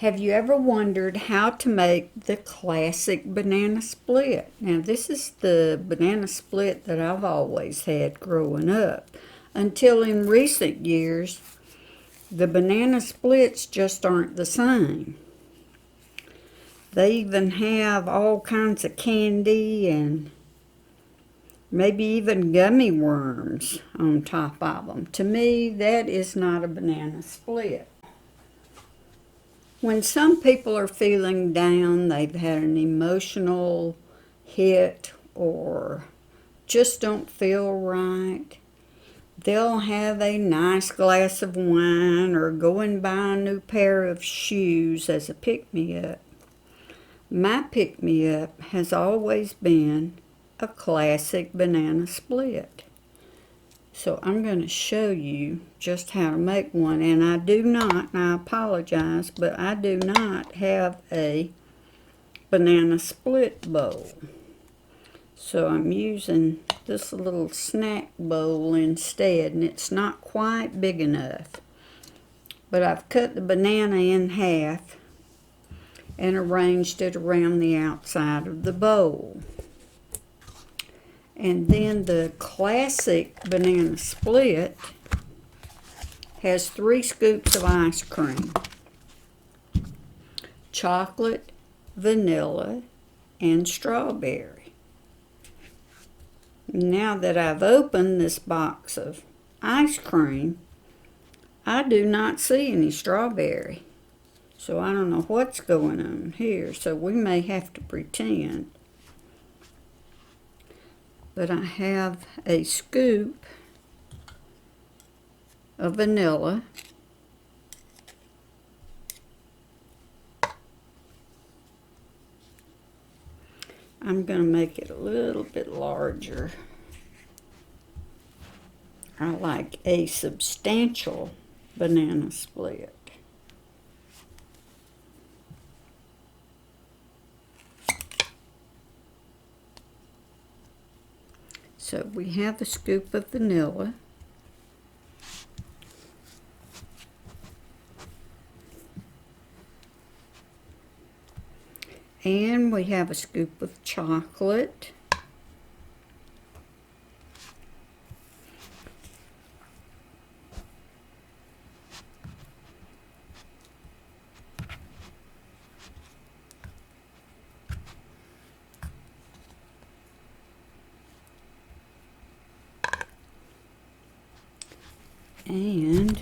Have you ever wondered how to make the classic banana split? Now, this is the banana split that I've always had growing up. Until in recent years, the banana splits just aren't the same. They even have all kinds of candy and maybe even gummy worms on top of them. To me, that is not a banana split. When some people are feeling down, they've had an emotional hit or just don't feel right, they'll have a nice glass of wine or go and buy a new pair of shoes as a pick-me-up. My pick-me-up has always been a classic banana split. So I'm going to show you just how to make one, and I do not, and I apologize, but I do not have a banana split bowl. So I'm using this little snack bowl instead, and it's not quite big enough. But I've cut the banana in half and arranged it around the outside of the bowl. And then the classic banana split has 3 scoops of ice cream, chocolate, vanilla, and strawberry. Now that I've opened this box of ice cream, I do not see any strawberry. So I don't know what's going on here, so we may have to pretend. But I have a scoop of vanilla, I'm going to make it a little bit larger. I like a substantial banana split. So we have a scoop of vanilla. And we have a scoop of chocolate. And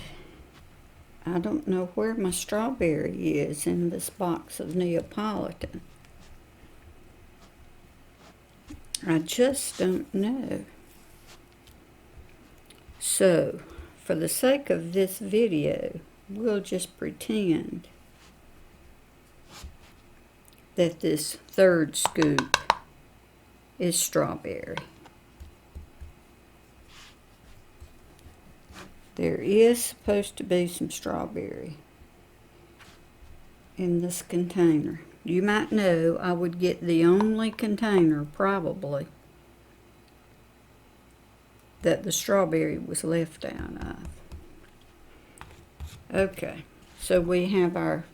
I don't know where my strawberry is in this box of Neapolitan. I just don't know. So, for the sake of this video, we'll just pretend that this 3rd scoop is strawberry. There is supposed to be some strawberry in this container. You might know I would get the only container, probably, that the strawberry was left out of. Okay, so we have our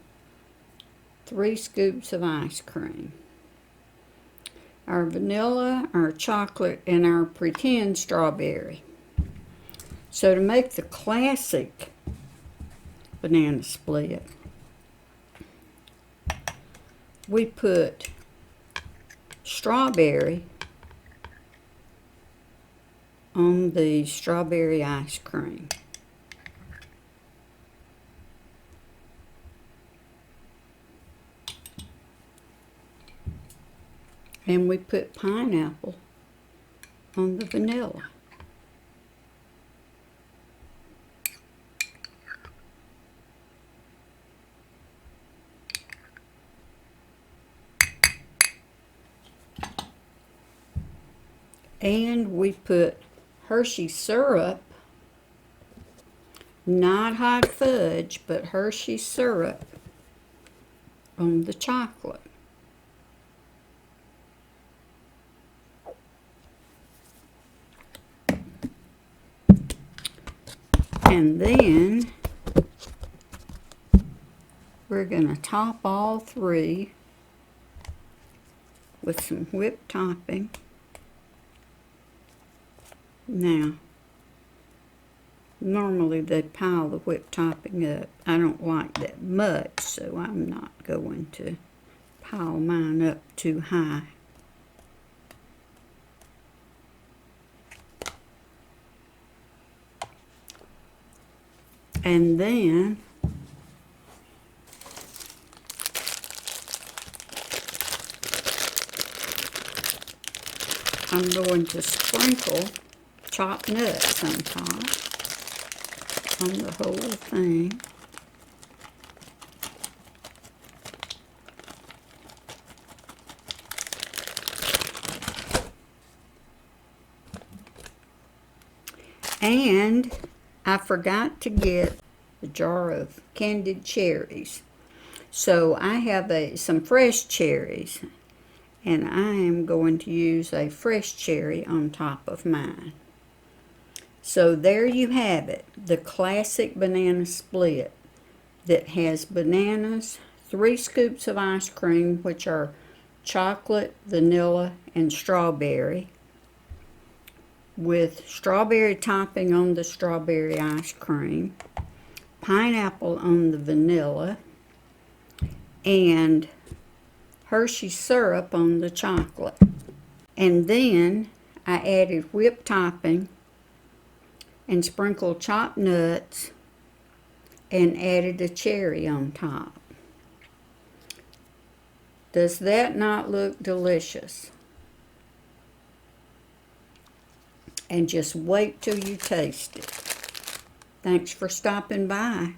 3 scoops of ice cream, our vanilla, our chocolate, and our pretend strawberry. So to make the classic banana split, we put strawberry on the strawberry ice cream. And we put pineapple on the vanilla. And we put Hershey syrup, not hot fudge, but Hershey syrup on the chocolate. And then we're going to top all three with some whipped topping. Now, normally they'd pile the whipped topping up. I don't like that much, so I'm not going to pile mine up too high. And then I'm going to sprinkle chopped nuts on top on the whole thing. And I forgot to get a jar of candied cherries. So I have some fresh cherries, and I am going to use a fresh cherry on top of mine. So there you have it, the classic banana split that has bananas, 3 scoops of ice cream, which are chocolate, vanilla, and strawberry, with strawberry topping on the strawberry ice cream, pineapple on the vanilla, and Hershey syrup on the chocolate. And then I added whipped topping and sprinkled chopped nuts and added a cherry on top. Does that not look delicious? And just wait till you taste it. Thanks for stopping by.